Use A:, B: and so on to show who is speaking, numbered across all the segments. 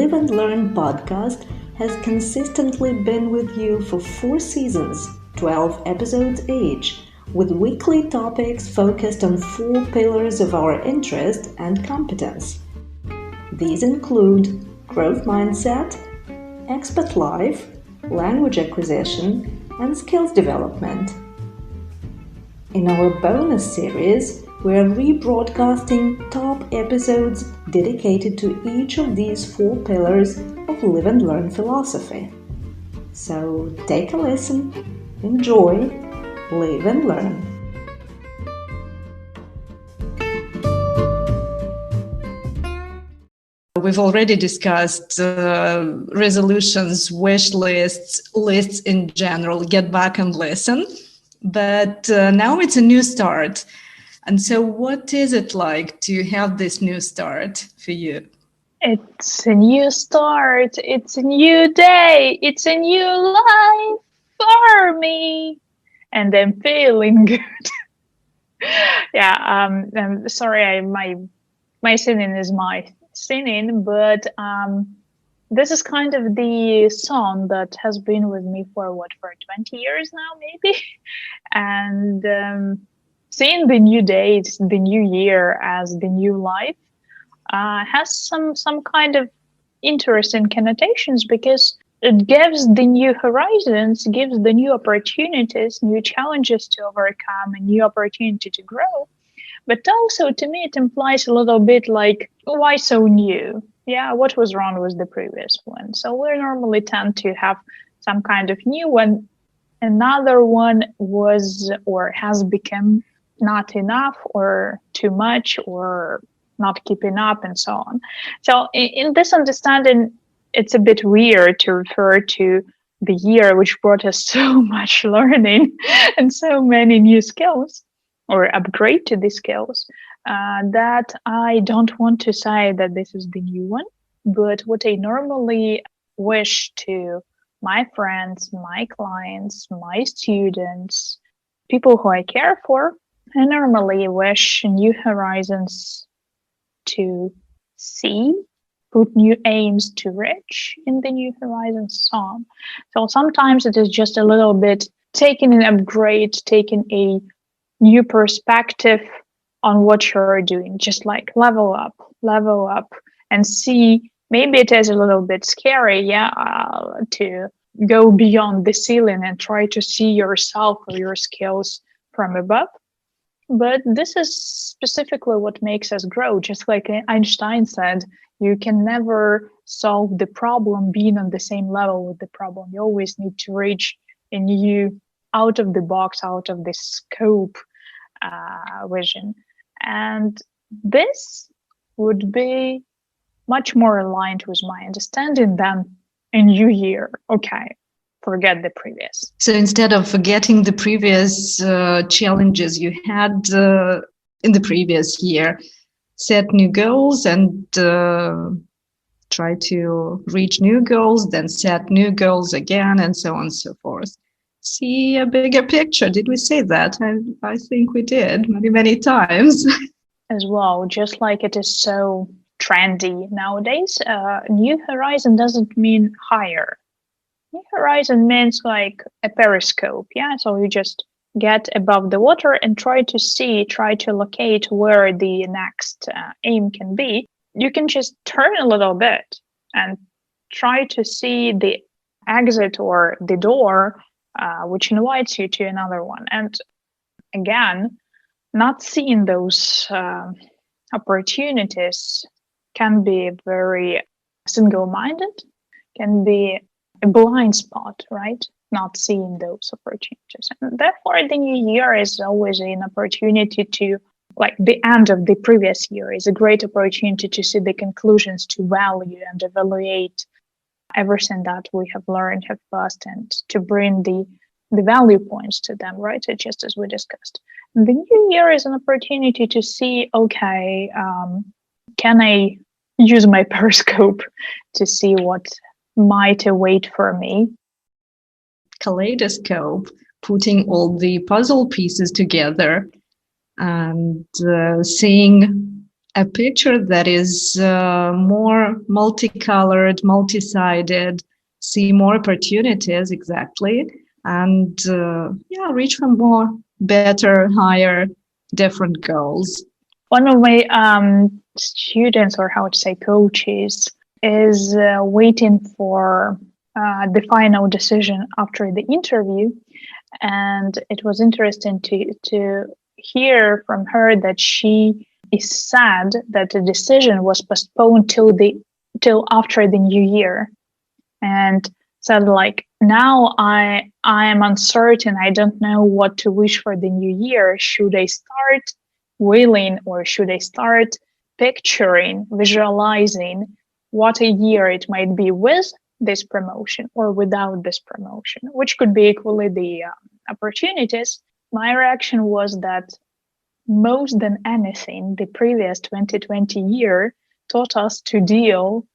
A: Live and Learn podcast has consistently been with you for 4 seasons, 12 episodes each, with weekly topics focused on 4 pillars of our interest and competence. These include growth mindset, expat life, language acquisition, and skills development. In our bonus series, we are rebroadcasting top episodes dedicated to each of these 4 pillars of Live and Learn philosophy. So take a listen, enjoy, live and learn.
B: We've already discussed resolutions, wish lists, lists in general. Get back and listen. But now it's a new start. And so what is it like to have this new start for you?
C: It's a new start. It's a new day. It's a new life for me. And I'm feeling good. I'm sorry, my singing is my singing, but this is kind of the song that has been with me for 20 years now, maybe. And seeing the new dates, the new year as the new life has some kind of interesting connotations, because it gives the new horizons, gives the new opportunities, new challenges to overcome, a new opportunity to grow. But also, to me, it implies a little bit like, why so new? Yeah, what was wrong with the previous one? So we normally tend to have some kind of new one. Another one was or has become not enough or too much or not keeping up and so on. So in this understanding, it's a bit weird to refer to the year which brought us so much learning and so many new skills, or upgrade to the skills, that I don't want to say that this is the new one. But what I normally wish to my friends, my clients, my students, people who I care for, I normally wish new horizons to see, put new aims to reach in the new horizons song. So sometimes it is just a little bit taking an upgrade, taking a new perspective on what you're doing, just like level up and see. Maybe it is a little bit scary, to go beyond the ceiling and try to see yourself or your skills from above. But this is specifically what makes us grow. Just like Einstein said, you can never solve the problem being on the same level with the problem. You always need to reach a new, out of the box, out of the scope vision. And this would be much more aligned with my understanding than a new year. Okay, forget the previous.
B: So instead of forgetting the previous challenges you had in the previous year, set new goals and try to reach new goals, then set new goals again, and so on and so forth. See a bigger picture. Did we say that? I think we did many times.
C: As well, just like it is so trendy nowadays, new horizon doesn't mean higher. New horizon means like a periscope, so you just get above the water and try to locate where the next aim can be. You can just turn a little bit and try to see the exit or the door which invites you to another one. And again, not seeing those opportunities can be very single-minded, can be a blind spot, right? Not seeing those opportunities. And therefore, the new year is always an opportunity to, like the end of the previous year is a great opportunity to see the conclusions, to value and evaluate everything that we have learned, have passed, and to bring the value points to them, right? So just as we discussed. The new year is an opportunity to see, okay, can I use my periscope to see what might await for me?
B: Kaleidoscope, putting all the puzzle pieces together and seeing a picture that is more multicolored, multi-sided, see more opportunities, exactly, and reach for more, better, higher, different goals.
C: One of my students, or how to say coaches, is waiting for the final decision after the interview. And it was interesting to hear from her that she is sad that the decision was postponed till after the new year, and said like, now I am uncertain. I don't know what to wish for the new year. Should I start willing, or should I start picturing, visualizing what a year it might be with this promotion or without this promotion, which could be equally the opportunities. My reaction was that most than anything, the previous 2020 year taught us to deal,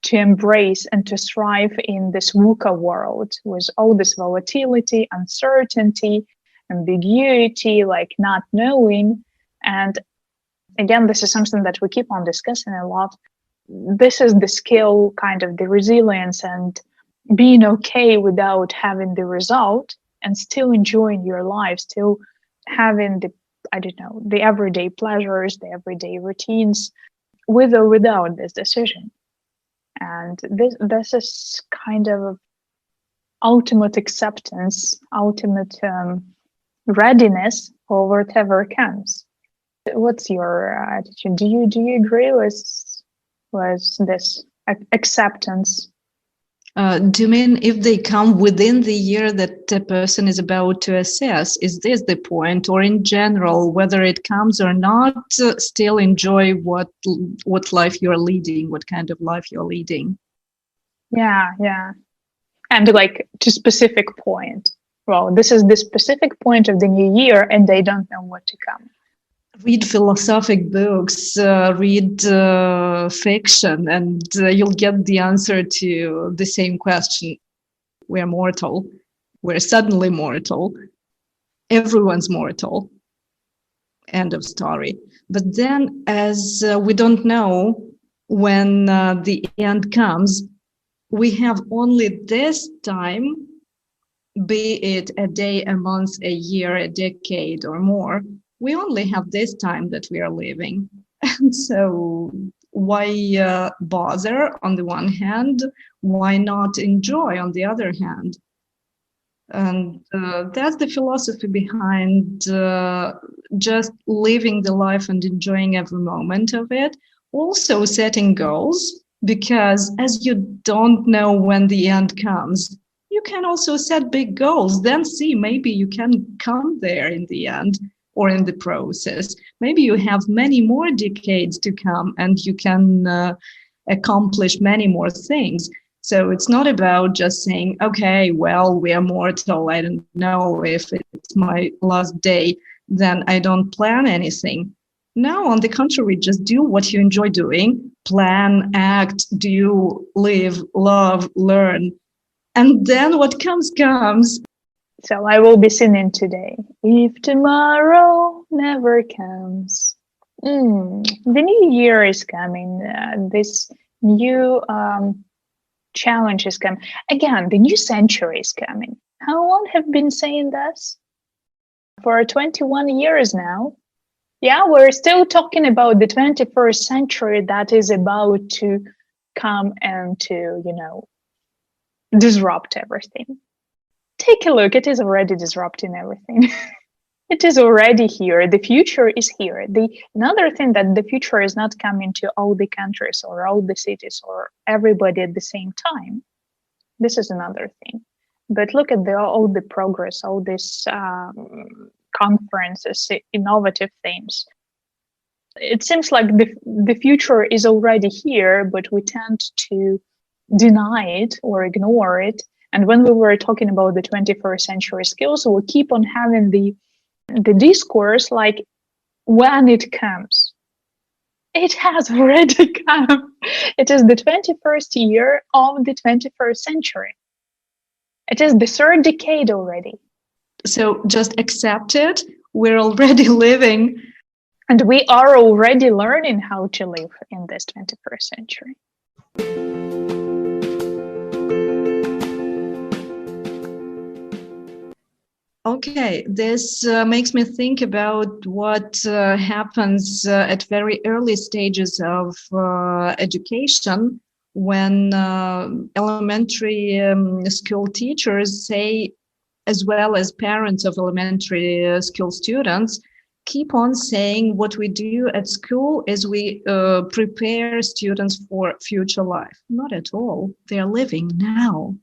C: to embrace, and to thrive in this VUCA world with all this volatility, uncertainty, ambiguity, like not knowing. And again, this is something that we keep on discussing a lot. This is the skill, kind of the resilience, and being okay without having the result and still enjoying your life, still having the everyday pleasures, the everyday routines, with or without this decision. And this is kind of ultimate acceptance, ultimate readiness for whatever comes. What's your attitude? Do you agree with this acceptance?
B: Do you mean if they come within the year that the person is about to assess? Is this the point? Or in general, whether it comes or not, still enjoy what life you're leading, what kind of life you're leading?
C: Yeah. And like to specific point. Well, this is the specific point of the new year and they don't know what to come.
B: Read philosophic books, read fiction, and you'll get the answer to the same question. We're mortal. We're suddenly mortal. Everyone's mortal. End of story. But then, as we don't know when the end comes, we have only this time, be it a day, a month, a year, a decade, or more. We only have this time that we are living. And so why bother on the one hand? Why not enjoy on the other hand? And that's the philosophy behind just living the life and enjoying every moment of it. Also setting goals, because as you don't know when the end comes, you can also set big goals. Then see, maybe you can come there in the end. Or in the process, maybe you have many more decades to come and you can accomplish many more things. So it's not about just saying, okay, well, we are mortal. I don't know if it's my last day, then I don't plan anything. No, on the contrary, just do what you enjoy doing, plan, act, do, live, love, learn. And then what comes.
C: So I will be singing today. If tomorrow never comes. The new year is coming. This new challenge is coming. Again, the new century is coming. How long have been saying this? For 21 years now. Yeah, we're still talking about the 21st century that is about to come and to, disrupt everything. Take a look, it is already disrupting everything. It is already here. The future is here. Another thing that the future is not coming to all the countries or all the cities or everybody at the same time. This is another thing. But look at all the progress, all these conferences, innovative things. It seems like the future is already here, but we tend to deny it or ignore it. And when we were talking about the 21st century skills, we keep on having the discourse like when it comes. It has already come. It is the 21st year of the 21st century. It is the third decade already.
B: So just accept it. We're already living
C: And we are already learning how to live in this 21st century.
B: Okay, this makes me think about what happens at very early stages of education when elementary school teachers say, as well as parents of elementary school students, keep on saying what we do at school is we prepare students for future life. Not at all. They are living now.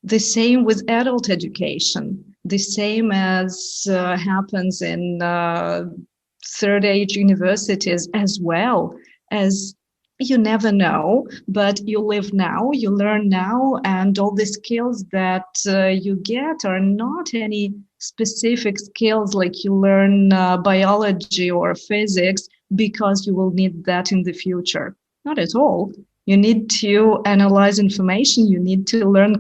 B: The same with adult education, the same as happens in third age universities as well, as you never know, but you live now, you learn now, and all the skills that you get are not any specific skills like you learn biology or physics because you will need that in the future. Not at all. You need to analyze information, you need to learn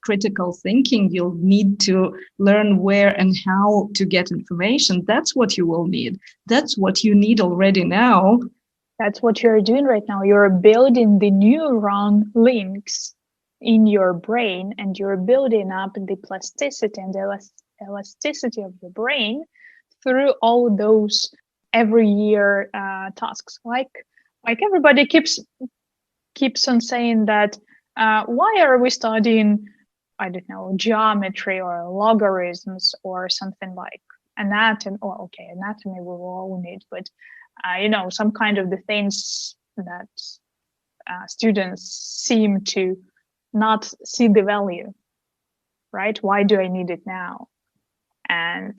B: critical thinking, you'll need to learn where and how to get information. That's what you will need. That's what you need already now.
C: That's what you're doing right now. You're building the neuron links in your brain, and you're building up the plasticity and the elasticity of the brain through all those every year tasks. Like everybody keeps on saying that why are we studying, I don't know, geometry or logarithms or something like anatomy? Or okay, anatomy we will all need, but some kind of the things that students seem to not see the value, right? Why do I need it now? And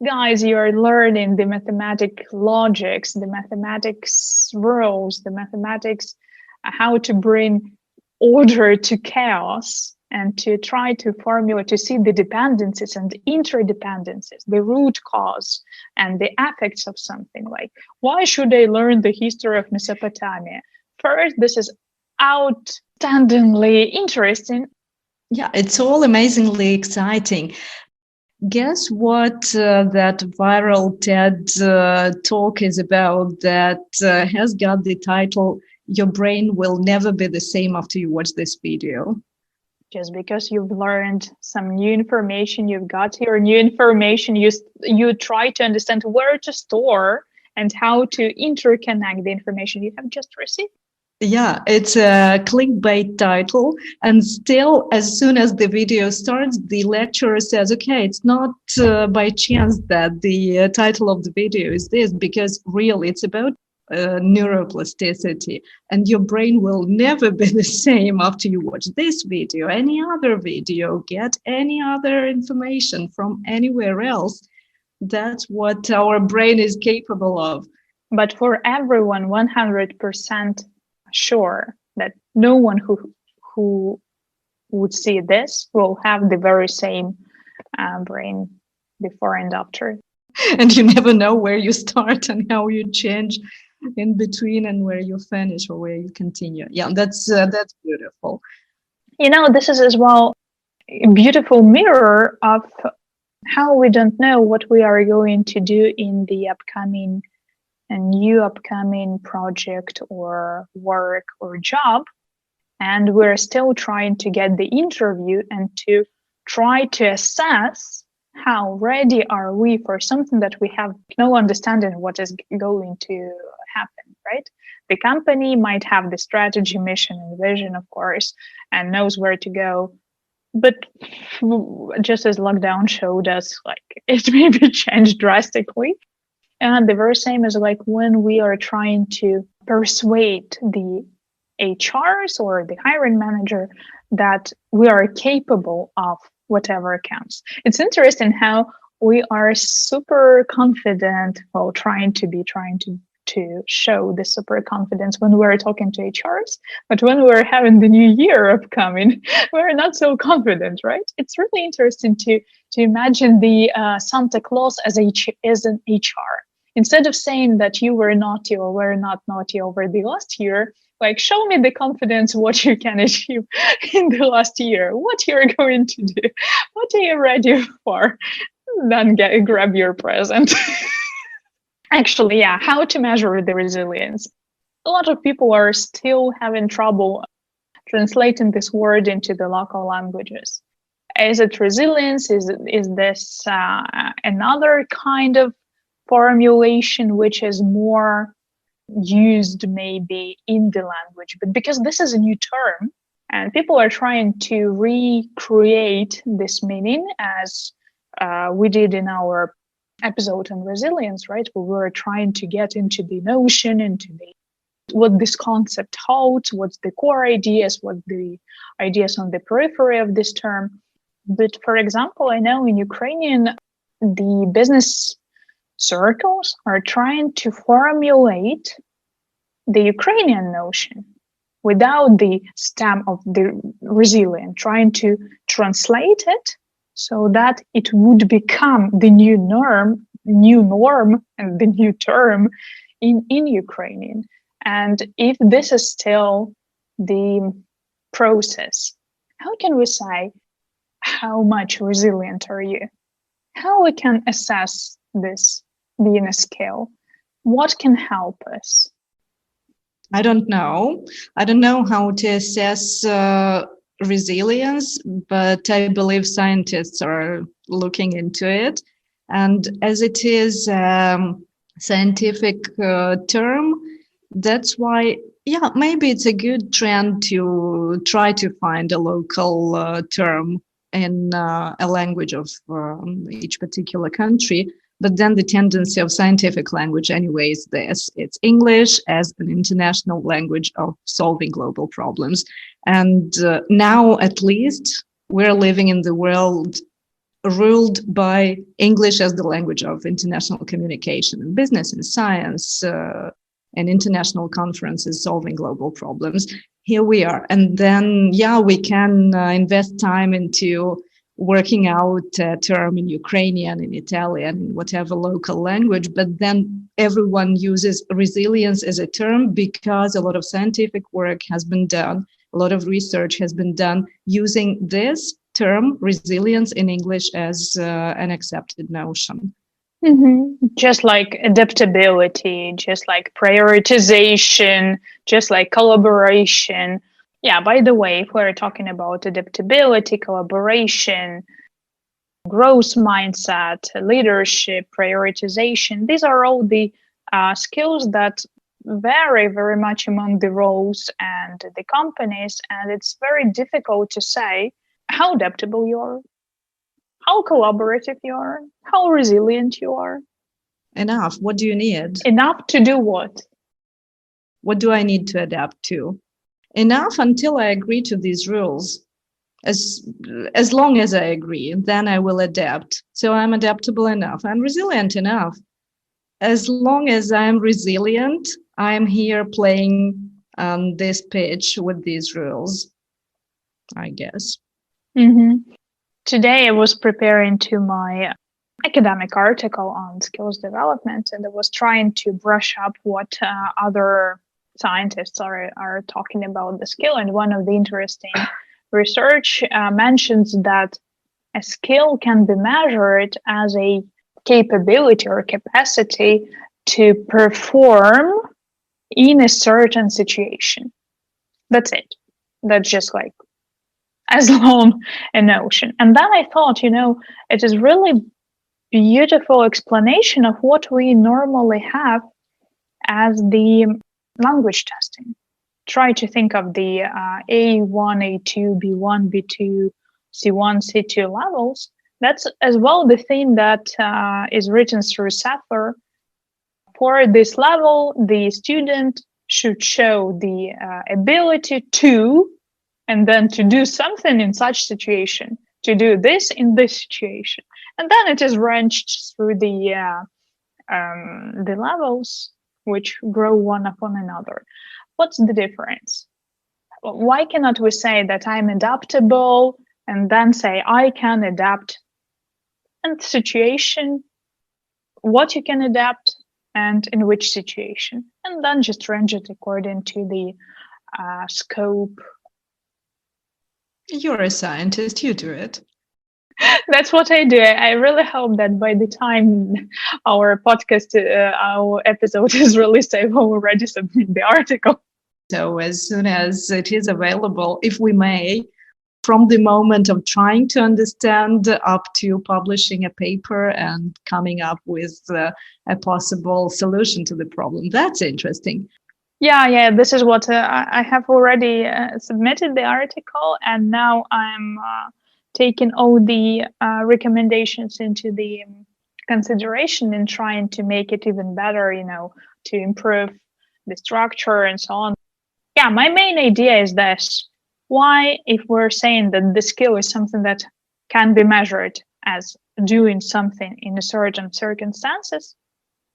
C: guys, you're learning the mathematic logics, the mathematics rules, the mathematics, how to bring order to chaos, and to try to formulate, to see the dependencies and interdependencies, the root cause and the effects of something. Like, why should I learn the history of Mesopotamia? First, this is outstandingly interesting.
B: Yeah, it's all amazingly exciting. Guess what that viral TED talk is about that has got the title, "Your brain will never be the same after you watch this video."
C: Just because you've learned some new information, you've got your new information, you try to understand where to store and how to interconnect the information you have just received.
B: Yeah, it's a clickbait title. And still, as soon as the video starts, the lecturer says, okay, it's not by chance that the title of the video is this, because really it's about neuroplasticity, and your brain will never be the same after you watch this video, any other video, get any other information from anywhere else. That's what our brain is capable of.
C: But for everyone, 100% sure that no one who would see this will have the very same brain before and after.
B: And you never know where you start and how you change in between and where you finish or where you continue. Yeah, that's beautiful.
C: This is as well a beautiful mirror of how we don't know what we are going to do in the upcoming project or work or job, and we're still trying to get the interview and to try to assess how ready are we for something that we have no understanding what is going to happen, right? The company might have the strategy, mission, and vision, of course, and knows where to go. But just as lockdown showed us, like, it may be changed drastically. And the very same is like when we are trying to persuade the HRs or the hiring manager that we are capable of whatever counts. It's interesting how we are super confident, well, trying to show the super confidence when we're talking to HRs, but when we're having the new year upcoming, we're not so confident, right? It's really interesting to imagine the Santa Claus as an HR. Instead of saying that you were naughty or were not naughty over the last year, like, show me the confidence what you can achieve in the last year, what you're going to do, what are you ready for, then grab your present. Actually, yeah, how to measure the resilience. A lot of people are still having trouble translating this word into the local languages. Is it resilience? Is this another kind of formulation which is more used maybe in the language? But because this is a new term and people are trying to recreate this meaning as we did in our episode on resilience, right? We were trying to get into the notion, into the what this concept holds, what's the core ideas, what the ideas on the periphery of this term. But for example, I know in Ukrainian, the business circles are trying to formulate the Ukrainian notion without the stamp of the resilient, trying to translate it so that it would become the new norm and the new term in Ukrainian. And if this is still the process, how can we say how much resilient are you? How we can assess this being a skill? What can help us?
B: I don't know. I don't know how to assess resilience, but I believe scientists are looking into it. And as it is scientific term, that's why, yeah, maybe it's a good trend to try to find a local term in a language of each particular country. But then the tendency of scientific language anyway is this. It's English as an international language of solving global problems. And now, at least, we're living in the world ruled by English as the language of international communication and business and science and international conferences solving global problems. Here we are. And then, yeah, we can invest time into working out a term in Ukrainian, in Italian, in whatever local language, but then everyone uses resilience as a term because a lot of scientific work has been done, a lot of research has been done using this term, resilience, in English as an accepted notion.
C: Mm-hmm. Just like adaptability, just like prioritization, just like collaboration. Yeah, by the way, if we're talking about adaptability, collaboration, growth mindset, leadership, prioritization, these are all the skills that vary very much among the roles and the companies. And it's very difficult to say how adaptable you are, how collaborative you are, how resilient you are.
B: Enough. What do you need?
C: Enough to do what?
B: What do I need to adapt to? Enough until I agree to these rules. As long as I agree, then I will adapt. So I'm adaptable enough. I'm resilient enough. As long as I'm resilient, I'm here playing on this pitch with these rules, I guess.
C: Mm-hmm. Today I was preparing to my academic article on skills development, and I was trying to brush up what other scientists are talking about the skill. And one of the interesting research mentions that a skill can be measured as a capability or capacity to perform in a certain situation. That's it. That's just like as long a notion. And then I thought, it is really beautiful explanation of what we normally have as the language testing. Try to think of the A1, A2, B1, B2, C1, C2 levels. That's as well the thing that is written through Sattler. For this level, the student should show the ability to, and then to do something in such situation, to do this in this situation. And then it is ranked through the levels, which grow one upon another. What's the difference? Why cannot we say that I'm adaptable and then say I can adapt in the situation, what you can adapt, and in which situation, and then just range it according to the scope.
B: You're a scientist, you do it.
C: That's what I do. I really hope that by the time our podcast, our episode is released, I've already submitted the article.
B: So as soon as it is available, if we may, from the moment of trying to understand up to publishing a paper and coming up with a possible solution to the problem. That's interesting.
C: Yeah. This is what I have already submitted the article, and now I'm taking all the recommendations into the consideration and trying to make it even better, to improve the structure and so on. Yeah, my main idea is this. Why, if we're saying that the skill is something that can be measured as doing something in a certain circumstances,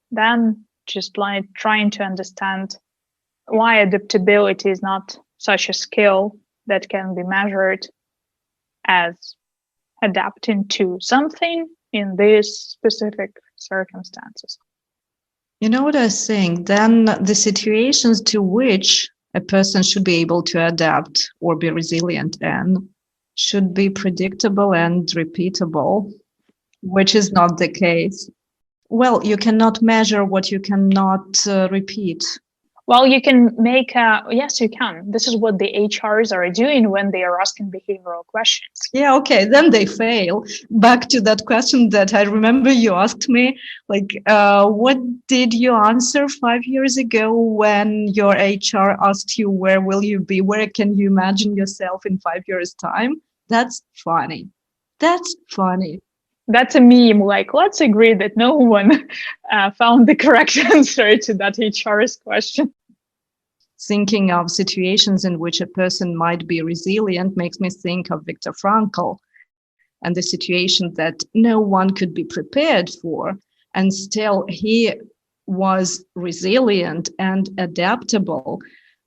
C: then just like trying to understand why adaptability is not such a skill that can be measured as adapting to something in these specific circumstances.
B: You know what I was saying? Then the situations to which a person should be able to adapt or be resilient in should be predictable and repeatable, which is not the case. Well, you cannot measure what you cannot repeat.
C: Well, you can make yes, you can. This is what the HRs are doing when they are asking behavioral questions.
B: Yeah, okay, then they fail. Back to that question that I remember you asked me, like, what did you answer 5 years ago when your HR asked you, where will you be? Where can you imagine yourself in 5 years' time? That's funny. That's funny.
C: That's a meme. Like, let's agree that no one found the correct answer to that HR's question.
B: Thinking of situations in which a person might be resilient makes me think of Viktor Frankl and the situation that no one could be prepared for. And still he was resilient and adaptable,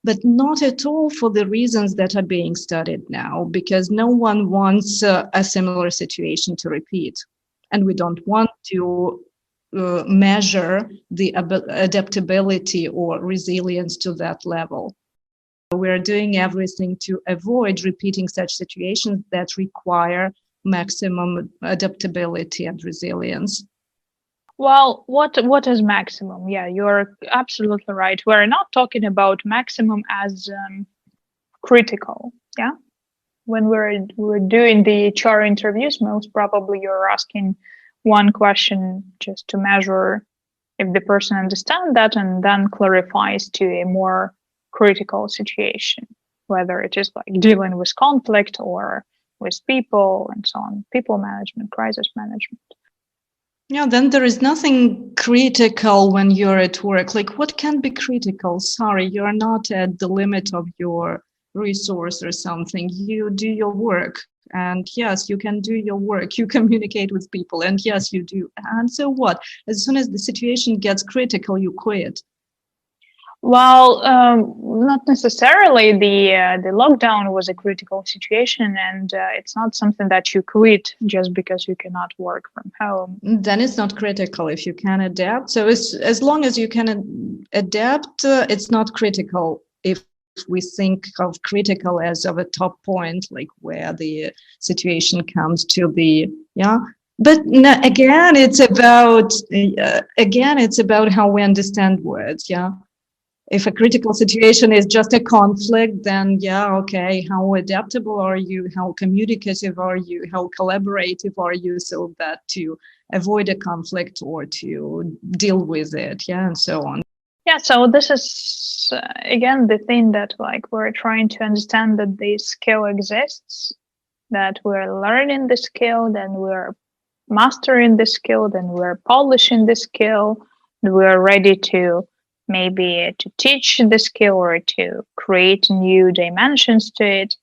B: but not at all for the reasons that are being studied now, because no one wants a similar situation to repeat. And we don't want to measure the adaptability or resilience to that level. We're doing everything to avoid repeating such situations that require maximum adaptability and resilience.
C: Well, what is maximum? Yeah, you're absolutely right. We're not talking about maximum as critical. Yeah, when we're doing the HR interviews, most probably you're asking one question just to measure if the person understands that and then clarifies to a more critical situation, whether it is like dealing with conflict or with people and so on, people management, crisis management.
B: Yeah, then there is nothing critical when you're at work. Like, what can be critical? Sorry, you're not at the limit of your resource or something. You do your work. And yes, you can do your work. You communicate with people. And yes, you do. And so what? As soon as the situation gets critical, you quit.
C: Well, not necessarily. The lockdown was a critical situation, and it's not something that you quit just because you cannot work from home.
B: Then it's not critical if you can adapt. So as long as you can adapt, it's not critical. If we think of critical as of a top point, like where the situation comes to the But again, it's about how we understand words. Yeah. If a critical situation is just a conflict, then okay, how adaptable are you? How communicative are you? How collaborative are you so that to avoid a conflict or to deal with it, and so on.
C: Yeah, so this is, again, the thing that like we're trying to understand that the skill exists, that we're learning the skill, then we're mastering the skill, then we're polishing the skill, and we're ready to maybe to teach the skill or to create new dimensions to it.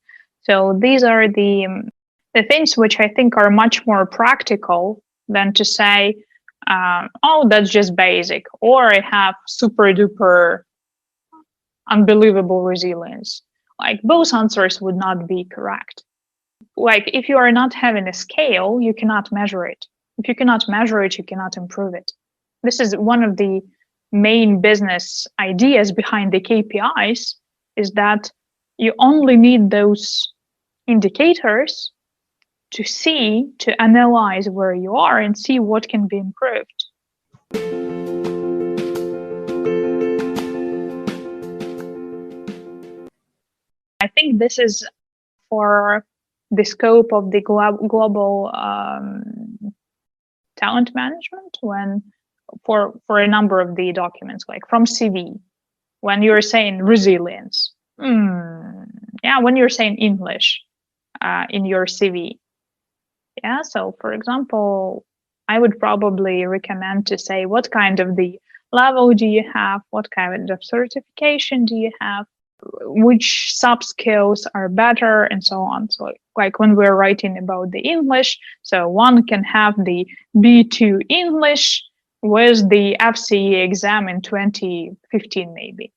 C: So these are the things which I think are much more practical than to say, oh, that's just basic, or I have super duper unbelievable resilience. Like both answers would not be correct. Like if you are not having a scale, you cannot measure it. If you cannot measure it, you cannot improve it. This is one of the main business ideas behind the KPIs, is that you only need those indicators to see, to analyze where you are and see what can be improved. I think this is for the scope of the global talent management, when for a number of the documents, like from CV, when you're saying resilience, when you're saying English in your CV. Yeah, so for example, I would probably recommend to say what kind of the level do you have, what kind of certification do you have, which sub skills are better, and so on. So like when we're writing about the English, so one can have the B2 English with the FCE exam in 2015 maybe.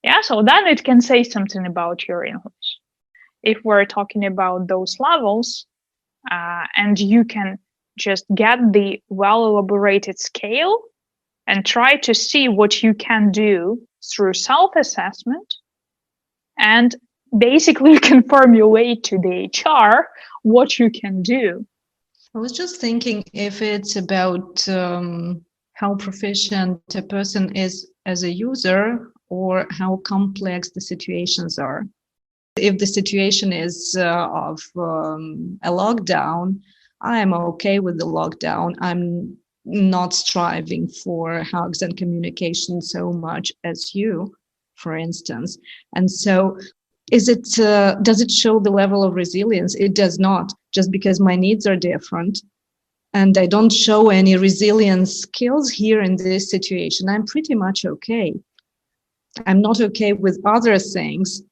C: Yeah, so then it can say something about your English. If we're talking about those levels, and you can just get the well elaborated scale and try to see what you can do through self-assessment, and basically you can formulate to the HR what you can do.
B: I was just thinking if it's about how proficient a person is as a user, or how complex the situations are. If the situation is of a lockdown, I'm okay with the lockdown. I'm not striving for hugs and communication so much as you, for instance. And so does it show the level of resilience? It does not, just because my needs are different. And I don't show any resilience skills here in this situation. I'm pretty much okay. I'm not okay with other things.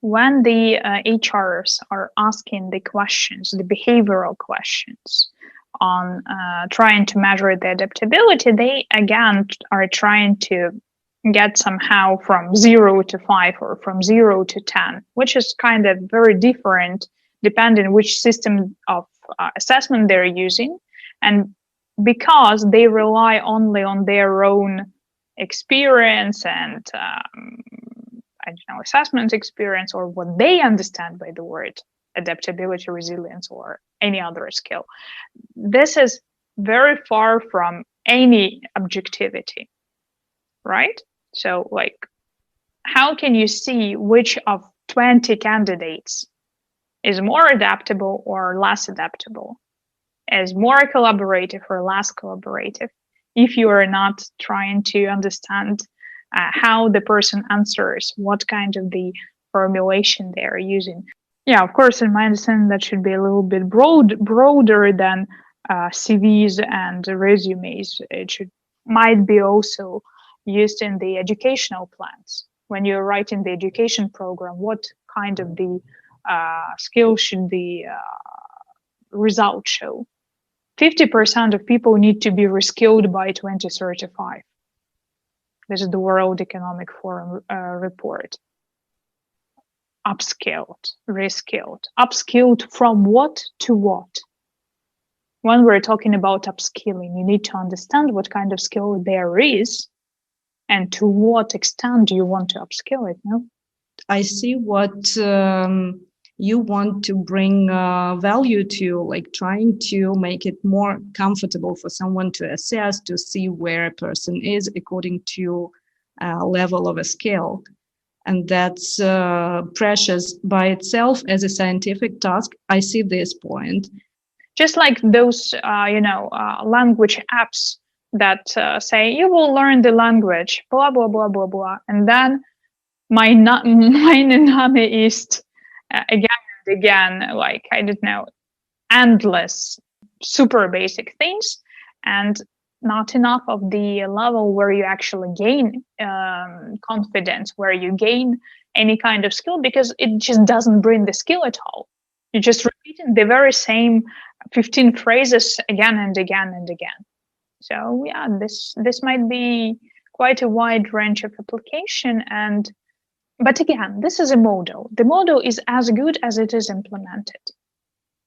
C: When the HRs are asking the questions, the behavioral questions on trying to measure the adaptability, they again are trying to get somehow from 0 to 5 or from 0 to 10, which is kind of very different depending which system of assessment they're using. And because they rely only on their own experience and assessment experience, or what they understand by the word adaptability, resilience, or any other skill. This is very far from any objectivity, right? So like, how can you see which of 20 candidates is more adaptable or less adaptable, is more collaborative or less collaborative, if you are not trying to understand how the person answers, what kind of the formulation they are using? Yeah, of course, in my understanding, that should be a little bit broader than CVs and resumes. It might be also used in the educational plans. When you're writing the education program, what kind of the skill should the result show? 50% of people need to be reskilled by 2035. This is the World Economic Forum report. Upskilled, reskilled. Upskilled from what to what? When we're talking about upskilling, you need to understand what kind of skill there is and to what extent do you want to upskill it, no?
B: I see what you want to bring value to, like trying to make it more comfortable for someone to assess, to see where a person is according to level of a skill. And that's precious by itself as a scientific task. I see this point.
C: Just like those, language apps that say, you will learn the language, blah, blah, blah, blah, blah. And then meine Name ist again and again, like, I don't know, endless, super basic things, and not enough of the level where you actually gain confidence, where you gain any kind of skill, because it just doesn't bring the skill at all. You're just repeating the very same 15 phrases again and again and again. So yeah, this might be quite a wide range of application. But again, this is a model. The model is as good as it is implemented.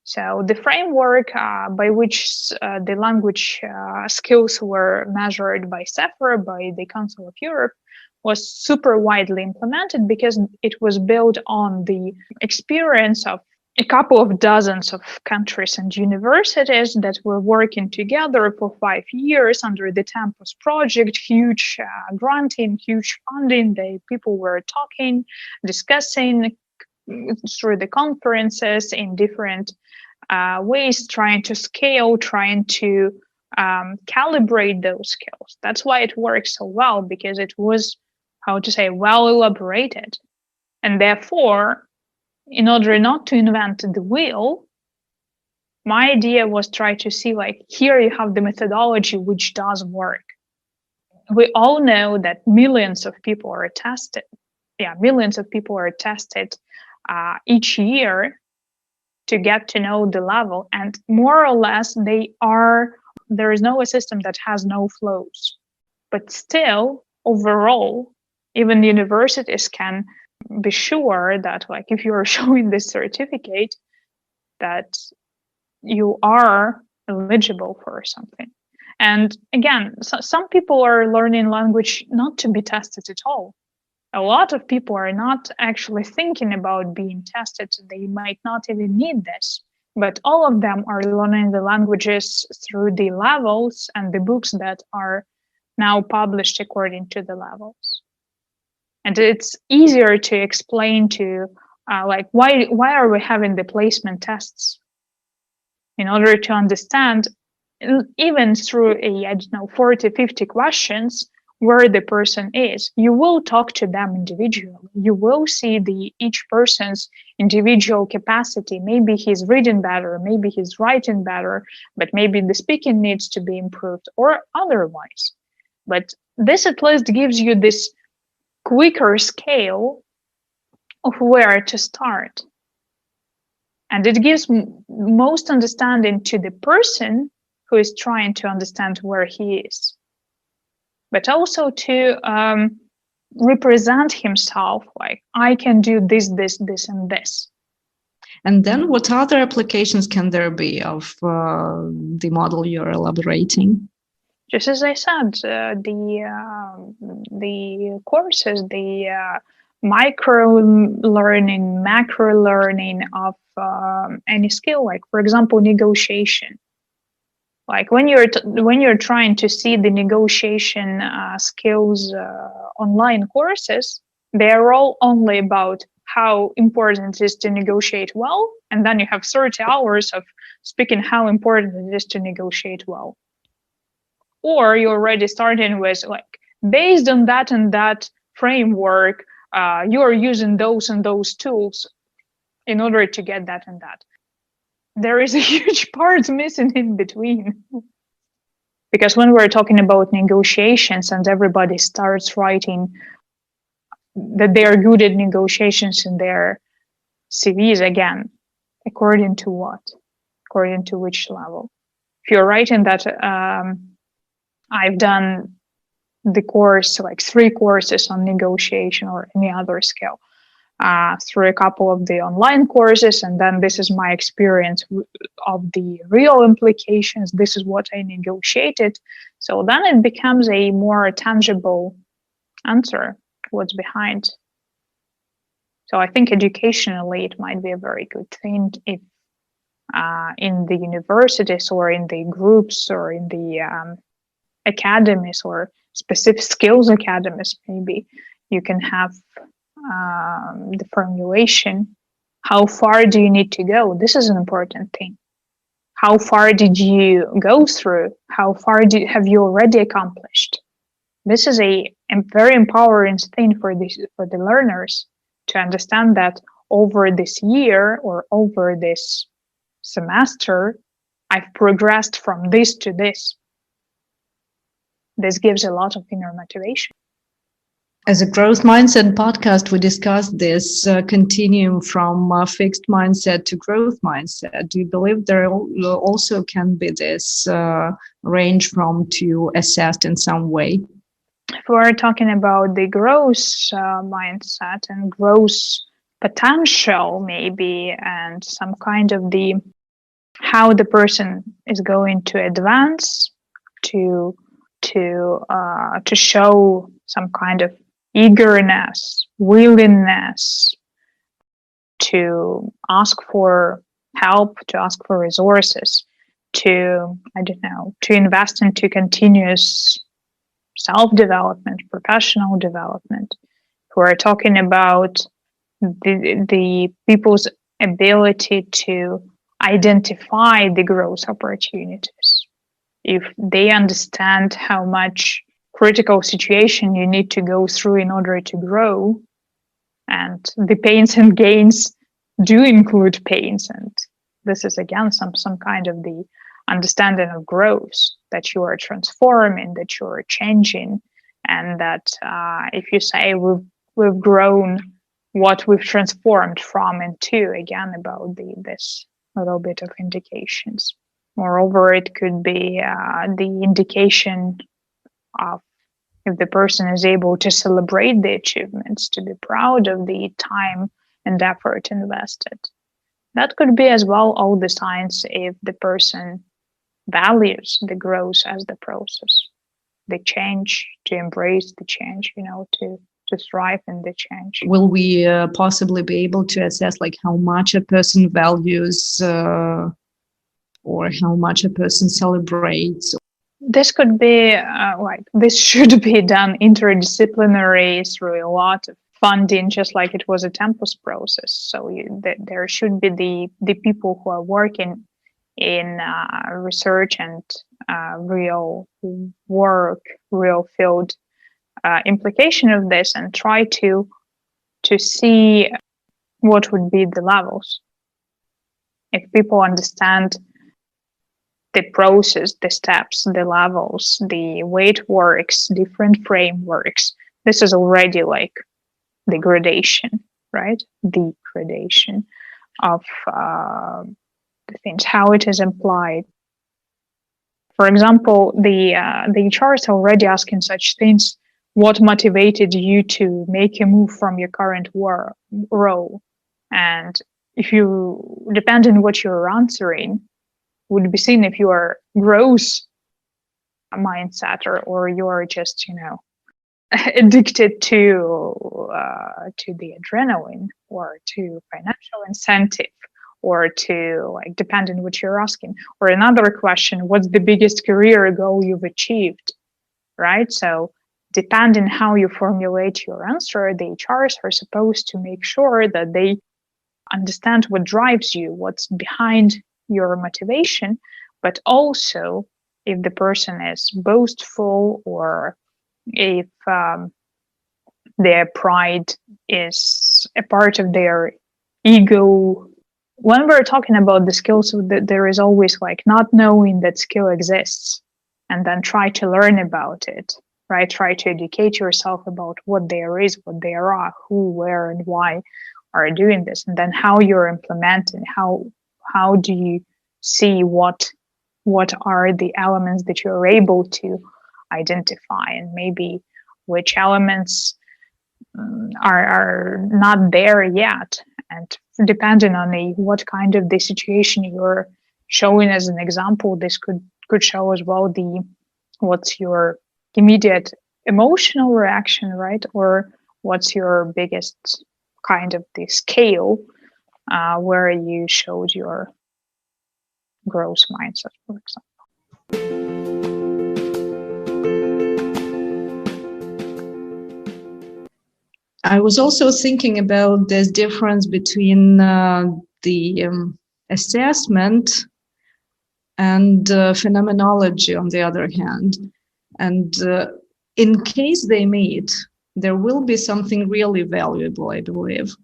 C: So the framework by which the language skills were measured by CEFR, by the Council of Europe, was super widely implemented because it was built on the experience of a couple of dozens of countries and universities that were working together for 5 years under the Tempus project, huge granting, huge funding. People were talking, discussing through the conferences in different ways, trying to scale, trying to calibrate those skills. That's why it works so well, because it was, well elaborated. And therefore, in order not to invent the wheel, my idea was try to see, like, here you have the methodology which does work. We all know that millions of people are tested. Yeah, millions of people are tested each year to get to know the level. And more or less, there is no system that has no flows. But still, overall, even universities can be sure that, like, if you are showing this certificate, that you are eligible for something. And again, some people are learning language not to be tested at all. A lot of people are not actually thinking about being tested. They might not even need this. But all of them are learning the languages through the levels and the books that are now published according to the levels. And it's easier to explain to why are we having the placement tests? In order to understand, even through 40, 50 questions, where the person is. You will talk to them individually. You will see each person's individual capacity. Maybe he's reading better, maybe he's writing better, but maybe the speaking needs to be improved or otherwise. But this at least gives you this quicker scale of where to start. And it gives most understanding to the person who is trying to understand where he is, but also to represent himself, like, I can do this, this, this, and this.
B: And then what other applications can there be of the model you're elaborating?
C: Just as I said, the courses, the micro learning, macro learning of any skill, like, for example, negotiation. Like, when you're trying to see the negotiation skills online courses, they are all only about how important it is to negotiate well, and then you have 30 hours of speaking how important it is to negotiate well. Or you're already starting with, like, based on that and that framework, you are using those and those tools in order to get that and that. There is a huge part missing in between. Because when we're talking about negotiations and everybody starts writing that they are good at negotiations in their CVs, again, according to what? According to which level? If you're writing that I've done the course, like 3 courses on negotiation or any other skill, through a couple of the online courses, and then this is my experience of the real implications, this is what I negotiated. So then it becomes a more tangible answer, what's behind. So I think educationally it might be a very good thing if in the universities or in the groups or in the academies or specific skills academies, maybe you can have the formulation. How far do you need to go? This is an important thing. How far did you go through? How far have you already accomplished? This is a very empowering thing for the learners to understand that over this year or over this semester, I've progressed from this to this. This gives a lot of inner motivation.
B: As a growth mindset podcast, we discussed this continuum from fixed mindset to growth mindset. Do you believe there also can be this range from to assessed in some way?
C: If we're talking about the growth mindset and growth potential, maybe, and some kind of how the person is going to advance to show some kind of eagerness, willingness, to ask for help, to ask for resources, to, I don't know, to invest into continuous self-development, professional development, who are talking about the people's ability to identify the growth opportunities. If they understand how much critical situation you need to go through in order to grow, and the pains and gains do include pains, and this is again some kind of the understanding of growth, that you are transforming, that you are changing, and that if you say we've grown, what we've transformed from and to, again about this little bit of indications. Moreover, it could be the indication of if the person is able to celebrate the achievements, to be proud of the time and effort invested. That could be as well all the signs if the person values the growth as the process, the change, to embrace the change, to thrive in the change.
B: Will we possibly be able to assess like how much a person values or how much a person celebrates?
C: This could be this should be done interdisciplinary through a lot of funding, just like it was a Tempus process. So there should be the people who are working in research and real work, real field implication of this, and try to see what would be the levels. If people understand the process, the steps, the levels, the way it works, different frameworks, this is already like the gradation, right? The gradation of the things, how it is implied. For example, the HR is already asking such things. What motivated you to make a move from your current role? And if you, depending on what you're answering, would be seen if you are growth mindset or you're just, addicted to the adrenaline or to financial incentive or to depending on what you're asking. Or another question, what's the biggest career goal you've achieved, right? So depending how you formulate your answer, the HRs are supposed to make sure that they understand what drives you, what's behind your motivation, but also if the person is boastful or if their pride is a part of their ego. When we're talking about the skills, there is always not knowing that skill exists and then try to learn about it, right? Try to educate yourself about what there is, what there are, who, where, and why are doing this, and then how you're implementing, how do you see what are the elements that you're able to identify, and maybe which elements are not there yet. And depending on what kind of the situation you're showing as an example, this could show as well what's your immediate emotional reaction, right? Or what's your biggest kind of the scale where you showed your growth mindset, for example.
B: I was also thinking about this difference between the assessment and phenomenology on the other hand. And in case they meet, there will be something really valuable, I believe,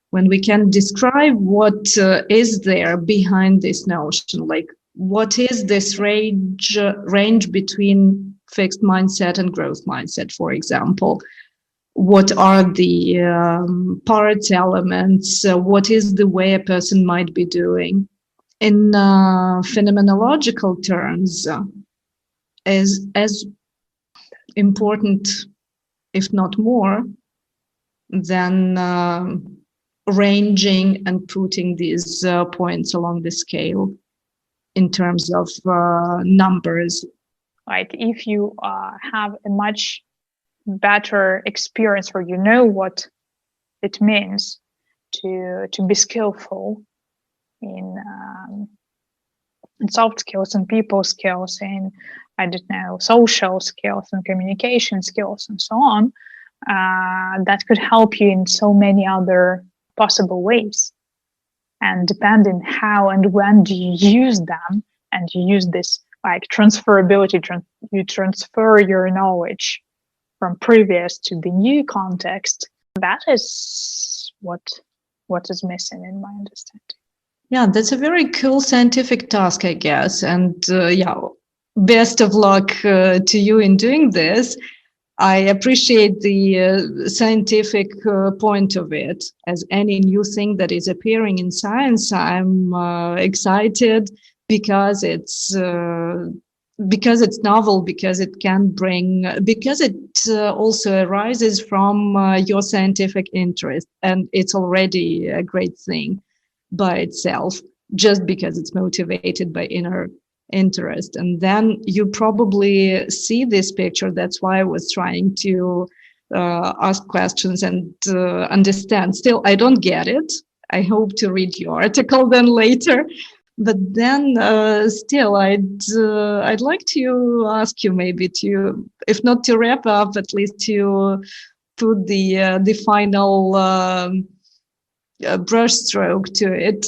B: when we can describe what is there behind this notion, like what is this range between fixed mindset and growth mindset, for example. What are the parts, elements, what is the way a person might be doing. In phenomenological terms, is as important, if not more, than ranging and putting these points along the scale in terms of numbers.
C: Like if you have a much better experience, or what it means to be skillful in soft skills and people skills, in I don't know, social skills and communication skills and so on, that could help you in so many other possible ways. And depending how and when do you use them, and you use this like transferability, you transfer your knowledge from previous to the new context. That is what is missing in my understanding.
B: Yeah, that's a very cool scientific task, I guess. And best of luck to you in doing this. I appreciate the scientific point of it. As any new thing that is appearing in science, I'm excited because it's novel, because it can bring, because it also arises from your scientific interest, and it's already a great thing by itself, just because it's motivated by inner interest. And then you probably see this picture. That's why I was trying to ask questions and understand. Still, I don't get it. I hope to read your article then later. But then still, I'd like to ask you maybe to, if not to wrap up, at least to put the final brushstroke to it.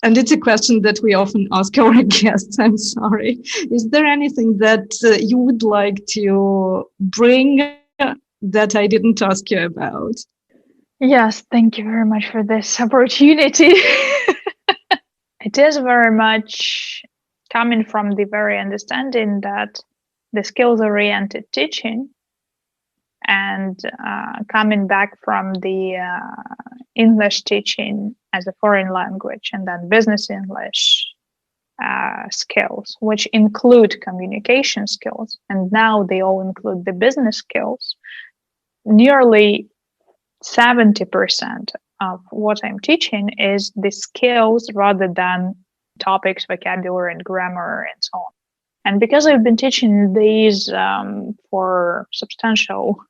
B: And it's a question that we often ask our guests. I'm sorry. Is there anything that you would like to bring that I didn't ask you about?
C: Yes, thank you very much for this opportunity. It is very much coming from the very understanding that the skills-oriented teaching, and coming back from the English teaching as a foreign language, and then business English skills, which include communication skills, and now they all include the business skills. Nearly 70% of what I'm teaching is the skills rather than topics, vocabulary, and grammar, and so on. And because I've been teaching these for substantial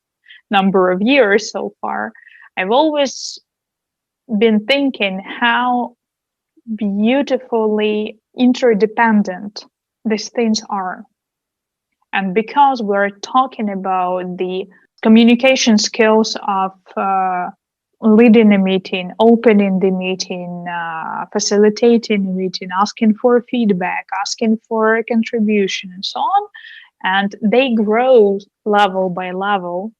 C: number of years so far, I've always been thinking how beautifully interdependent these things are. And because we're talking about the communication skills of leading a meeting, opening the meeting, facilitating a meeting, asking for feedback, asking for a contribution, and so on, and they grow level by level,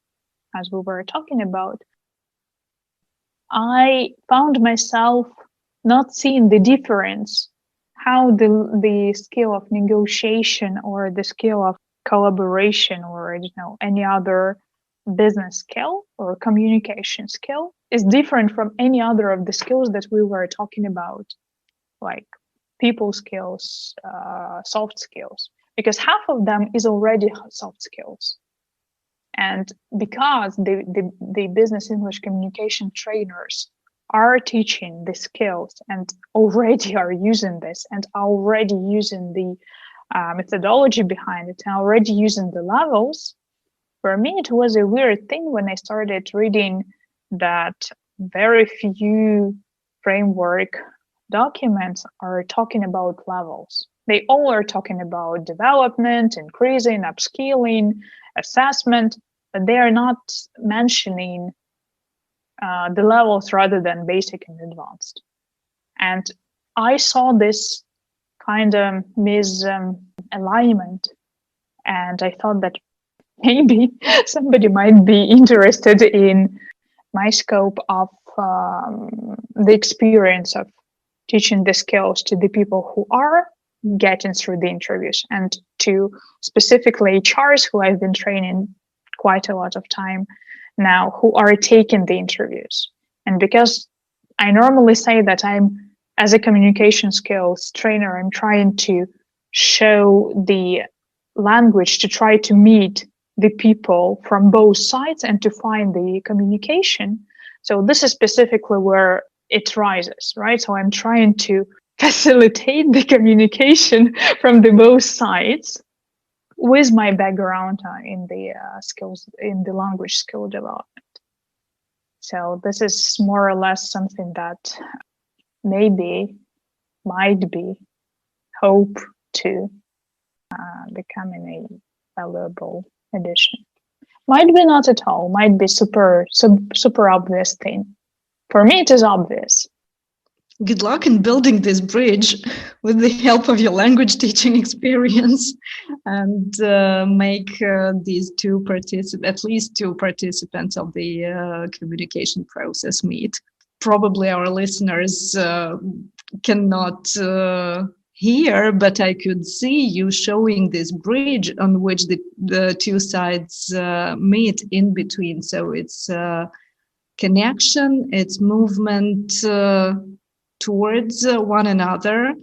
C: as we were talking about, I found myself not seeing the difference, how the skill of negotiation or the skill of collaboration or any other business skill or communication skill is different from any other of the skills that we were talking about, like people skills, soft skills, because half of them is already soft skills. And because the business English communication trainers are teaching the skills and already are using this and already using the methodology behind it and already using the levels, for me it was a weird thing when I started reading that very few framework documents are talking about levels. They all are talking about development, increasing, upskilling, assessment, but they are not mentioning the levels rather than basic and advanced. And I saw this kind of misalignment, and I thought that maybe somebody might be interested in my scope of the experience of teaching the skills to the people who are getting through the interviews, and to specifically HRs who I've been training quite a lot of time now, who are taking the interviews. And because I normally say that I'm, as a communication skills trainer, I'm trying to show the language to try to meet the people from both sides and to find the communication. So this is specifically where it rises, right? So I'm trying to facilitate the communication from the both sides with my background in the skills, in the language skill development. So this is more or less something that maybe, might be, hope to becoming a valuable addition. Might be not at all. Might be super obvious thing. For me, it is obvious.
B: Good luck in building this bridge with the help of your language teaching experience, and make these at least two participants of the communication process meet. Probably our listeners cannot hear, but I could see you showing this bridge on which the two sides meet in between. So it's connection, it's movement towards one another.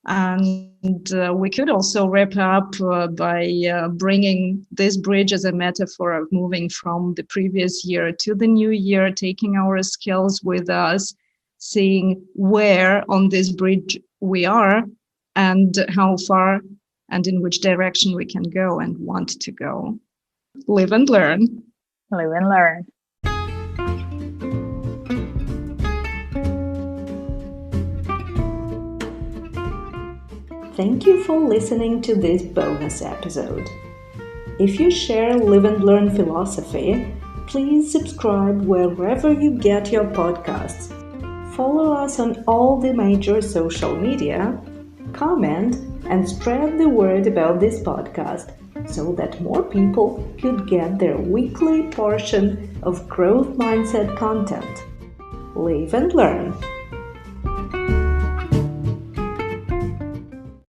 B: And we could also wrap up by bringing this bridge as a metaphor of moving from the previous year to the new year, taking our skills with us, seeing where on this bridge we are and how far and in which direction we can go and want to go. Live and learn.
C: Live and learn.
A: Thank you for listening to this bonus episode. If you share Live and Learn philosophy, please subscribe wherever you get your podcasts. Follow us on all the major social media, comment, and spread the word about this podcast so that more people could get their weekly portion of growth mindset content. Live and learn.